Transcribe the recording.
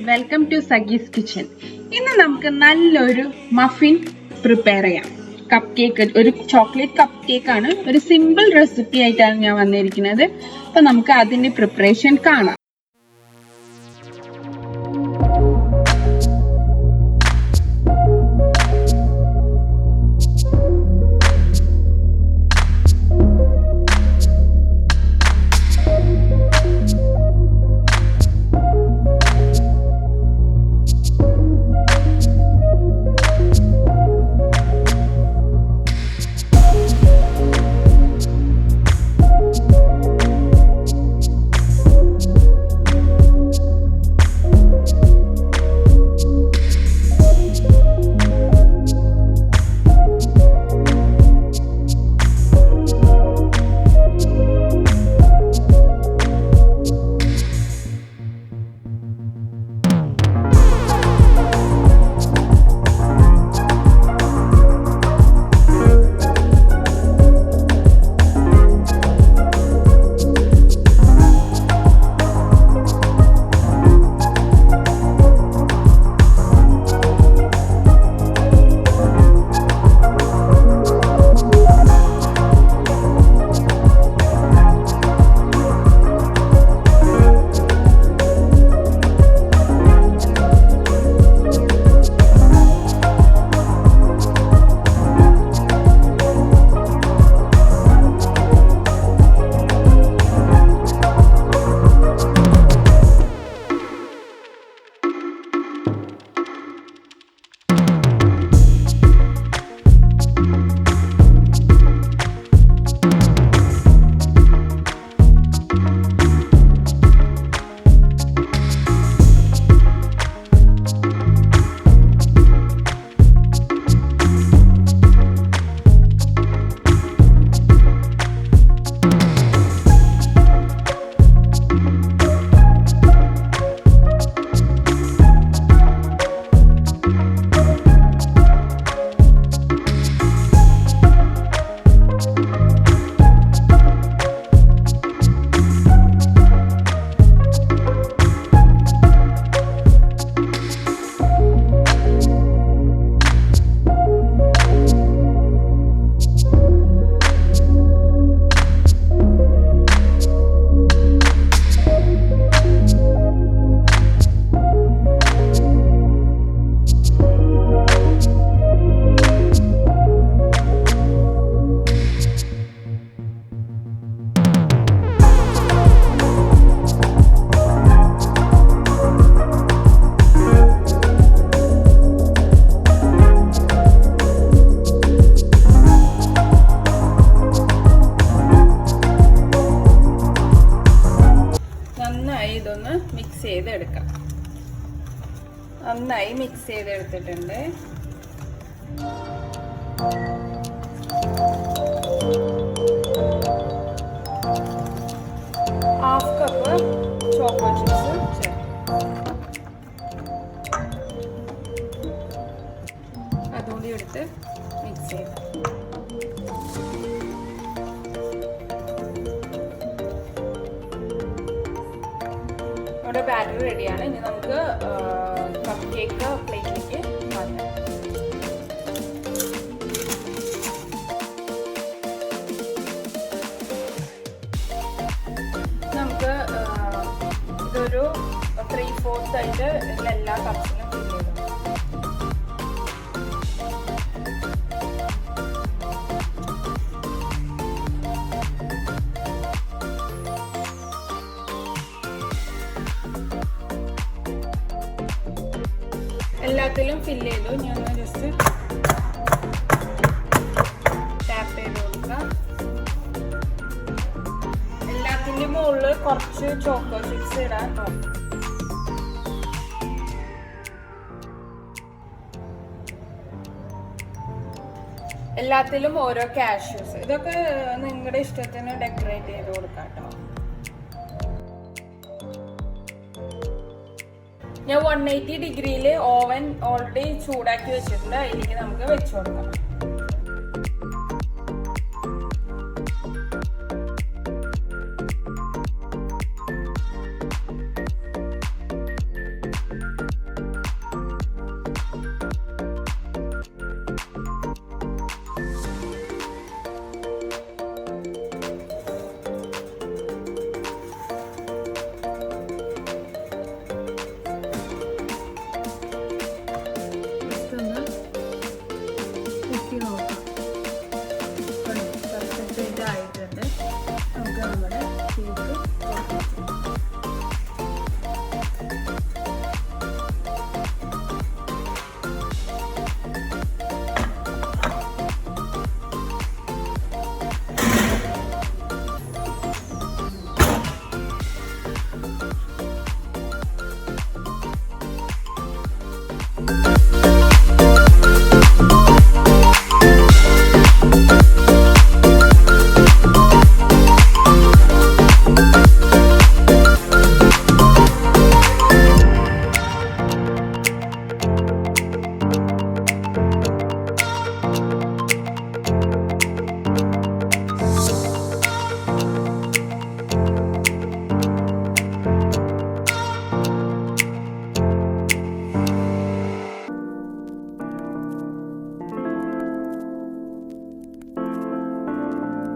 welcome to Sagis Kitchen. ഇന്ന് നമുക്ക് നല്ലൊരു മഫിൻ പ്രിപ്പയർ ചെയ്യാം. കപ്പ് കേക്ക്, ഒരു ചോക്ലേറ്റ് കപ്പ് കേക്ക് ആണ്. ഒരു സിമ്പിൾ റെസിപ്പി ആയിട്ടാണ് ഞാൻ വന്നിരിക്കുന്നത്. അപ്പോൾ നമുക്ക് അതിന്റെ പ്രിപ്പറേഷൻ കാണാം. ഇതൊന്ന് മിക്സ് ചെയ്തെടുക്കാം. നന്നായി മിക്സ് ചെയ്തെടുത്തിട്ടുണ്ട്. ഹാഫ് കപ്പ് ചോക്കോ ചിപ്സ് ചേർക്കും. അതുകൂടി എടുത്ത് മിക്സ് ചെയ്ത് നമ്മുടെ ബാറ്റർ റെഡിയാണ്. ഇനി നമുക്ക് കപ്പ് കേക്ക് പ്ലേറ്റിലേക്ക് മാറ്റാം. നമുക്ക് ഇതൊരു 3/4 ആയിട്ട് എല്ലാ കപ്സിലും ഫില്ല് ചെയ്തു. എല്ലാത്തിലും ഫില്ല് ചെയ്തു. ഞാൻ ജസ്റ്റ് ടാപ്പ് ചെയ്ത് കൊടുക്കാം. എല്ലാത്തിൻ്റെ മുകളിൽ കുറച്ച് ചോക്കോ ചിപ്സ് ഇടാൻ നോക്കാം. എല്ലാത്തിലും ഓരോ കാഷ്യൂസ്, ഇതൊക്കെ നിങ്ങളുടെ ഇഷ്ടത്തിന് ഡെക്കറേറ്റ് ചെയ്ത് കൊടുക്കാം കേട്ടോ. ഞാൻ 180 ഡിഗ്രിയിൽ ഓവൻ ഓൾറെഡി ചൂടാക്കി വെച്ചിട്ടുണ്ട്. അതിലേക്ക് നമുക്ക് വെച്ച് കൊടുക്കാം.